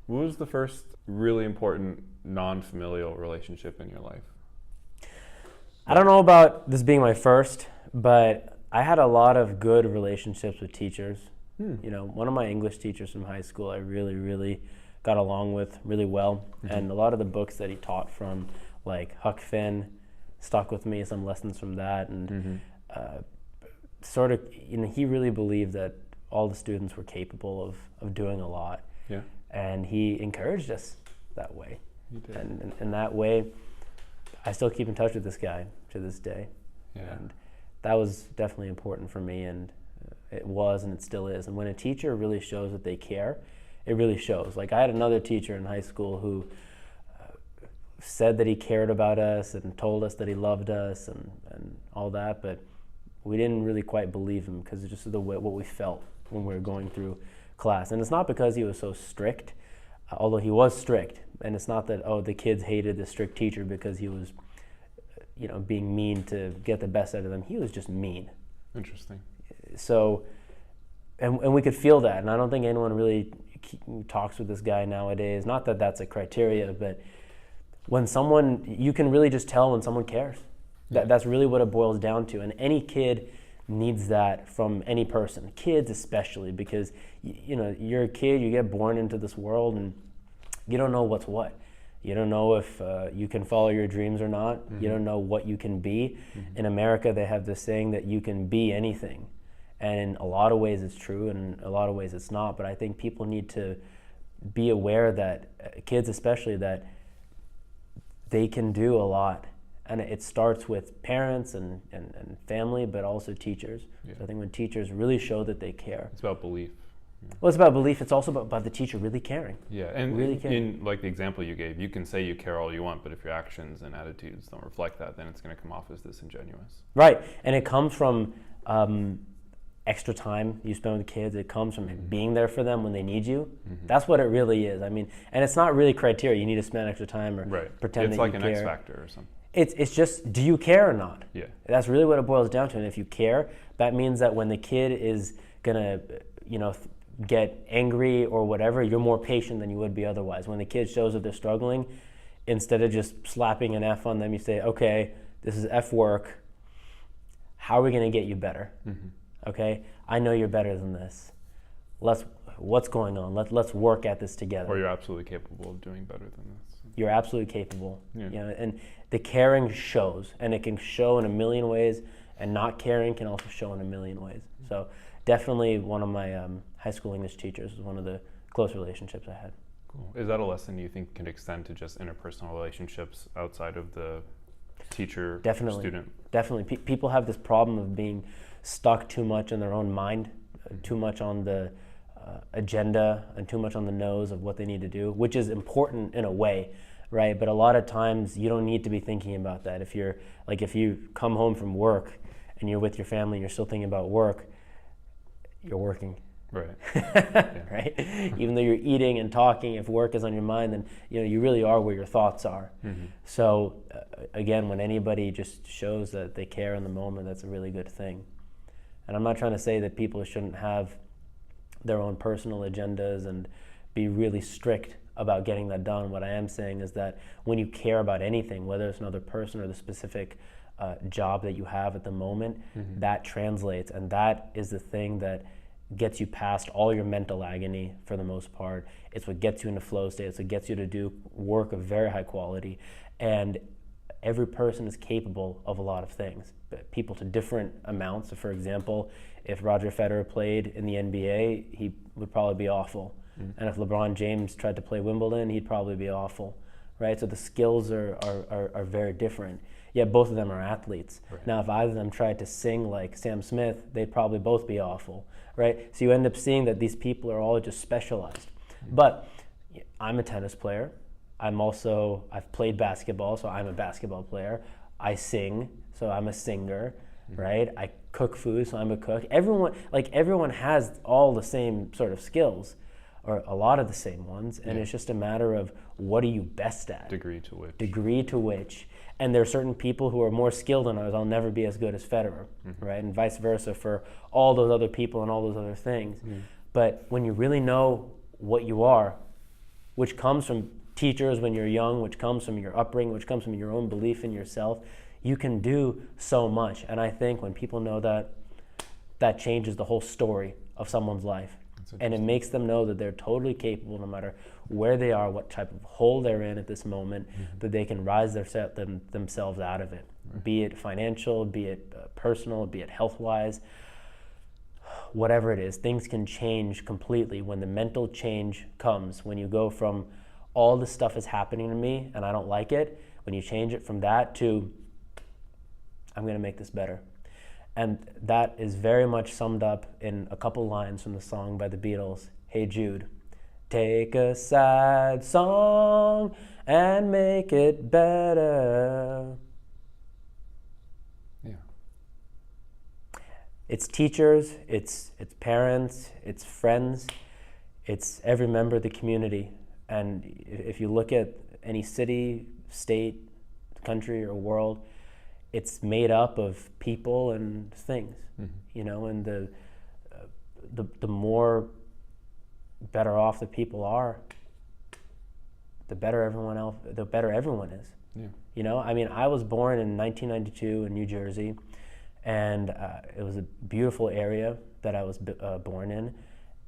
What was the first really important non-familial relationship in your life? I don't know about this being my first, but I had a lot of good relationships with teachers. One of my English teachers from high school I really, really got along with really well. And a lot of the books that he taught from, like Huck Finn, stuck with me, some lessons from that. And sort of, he really believed that all the students were capable of doing a lot. Yeah. And he encouraged us that way. You did. And in that way, I still keep in touch with this guy to this day. Yeah. And that was definitely important for me, and it was, and it still is. And when a teacher really shows that they care, it really shows. Like, I had another teacher in high school who said that he cared about us and told us that he loved us and all that, but we didn't really quite believe him because it's just the way what we felt when we were going through class. And it's not because he was so strict, although he was strict. And it's not that, the kids hated the strict teacher because he was, being mean to get the best out of them. He was just mean. Interesting. So, and we could feel that. And I don't think anyone really talks with this guy nowadays. Not that that's a criteria, but when you can really just tell when someone cares. That's really what it boils down to. And any kid needs that from any person, kids especially, because you're a kid, you get born into this world and you don't know what's what. You don't know if you can follow your dreams or not. You don't know what you can be. In America, they have this saying that you can be anything. And in a lot of ways it's true, and in a lot of ways it's not. But I think people need to be aware that, kids especially, that they can do a lot. And it starts with parents and family, but also teachers. Yeah. So I think when teachers really show that they care. It's about belief. Yeah. Well, it's about belief. It's also about the teacher really caring. Yeah, and really caring. in like the example you gave, you can say you care all you want, but if your actions and attitudes don't reflect that, then it's going to come off as disingenuous. Right, and it comes from extra time you spend with the kids. It comes from being there for them when they need you. That's what it really is. I mean, and it's not really criteria. You need to spend extra time or pretend it's that like you an care. X factor or something. It's just, do you care or not? Yeah. That's really what it boils down to. And if you care, that means that when the kid is gonna, get angry or whatever, you're more patient than you would be otherwise. When the kid shows that they're struggling, instead of just slapping an F on them, you say, okay, this is F work. How are we gonna get you better? Okay, I know you're better than this. What's going on? Let's work at this together. Or you're absolutely capable of doing better than this. You're absolutely capable. Yeah. And the caring shows, and it can show in a million ways, and not caring can also show in a million ways. So definitely one of my high school English teachers was one of the close relationships I had. Cool. Is that a lesson you think can extend to just interpersonal relationships outside of the teacher-student? Definitely. People have this problem of being stuck too much in their own mind, too much on the agenda and too much on the nose of what they need to do, which is important in a way, right? But a lot of times you don't need to be thinking about that. If you come home from work and you're with your family and you're still thinking about work, you're working. Right. Right? Even though you're eating and talking, if work is on your mind, then you really are where your thoughts are. So again, when anybody just shows that they care in the moment, that's a really good thing. And I'm not trying to say that people shouldn't have their own personal agendas and be really strict about getting that done. What I am saying is that when you care about anything, whether it's another person or the specific job that you have at the moment, that translates, and that is the thing that gets you past all your mental agony for the most part. It's what gets you into flow state. It's what gets you to do work of very high quality. And every person is capable of a lot of things, but people to different amounts. So for example, if Roger Federer played in the NBA, he would probably be awful. And if LeBron James tried to play Wimbledon, he'd probably be awful, right? So the skills are very different. Yet both of them are athletes. Right. Now, if either of them tried to sing like Sam Smith, they'd probably both be awful, right? So you end up seeing that these people are all just specialized. But I'm a tennis player. I've played basketball, so I'm a basketball player. I sing, so I'm a singer, right? I cook food, so I'm a cook. Everyone has all the same sort of skills, or a lot of the same ones, and it's just a matter of what are you best at? Degree to which. And there are certain people who are more skilled than others. I'll never be as good as Federer, right? And vice versa for all those other people and all those other things. But when you really know what you are, which comes from teachers when you're young, which comes from your upbringing, which comes from your own belief in yourself, you can do so much. And I think when people know that, that changes the whole story of someone's life. And it makes them know that they're totally capable, no matter where they are, what type of hole they're in at this moment, that they can rise themselves out of it. Right. Be it financial, be it personal, be it health-wise, whatever it is, things can change completely when the mental change comes. When you go from all this stuff is happening to me and I don't like it, when you change it from that to I'm going to make this better. And that is very much summed up in a couple lines from the song by the Beatles, Hey Jude. Take a sad song and make it better. Yeah. It's teachers, it's parents, it's friends, it's every member of the community. And if you look at any city, state, country, or world, it's made up of people and things, you know, and the more better off the people are, the better everyone is. Yeah. You know, I mean, I was born in 1992 in New Jersey, and it was a beautiful area that I was born in,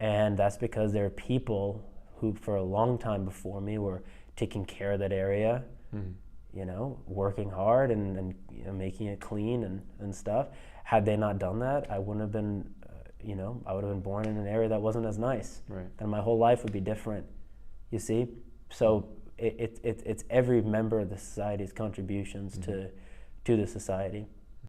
and that's because there are people who, for a long time before me, were taking care of that area. You know, working hard and you know, making it clean and stuff. Had they not done that, I wouldn't have been, you know, I would have been born in an area that wasn't as nice. Right. And my whole life would be different, you see? So it's every member of the society's contributions to the society.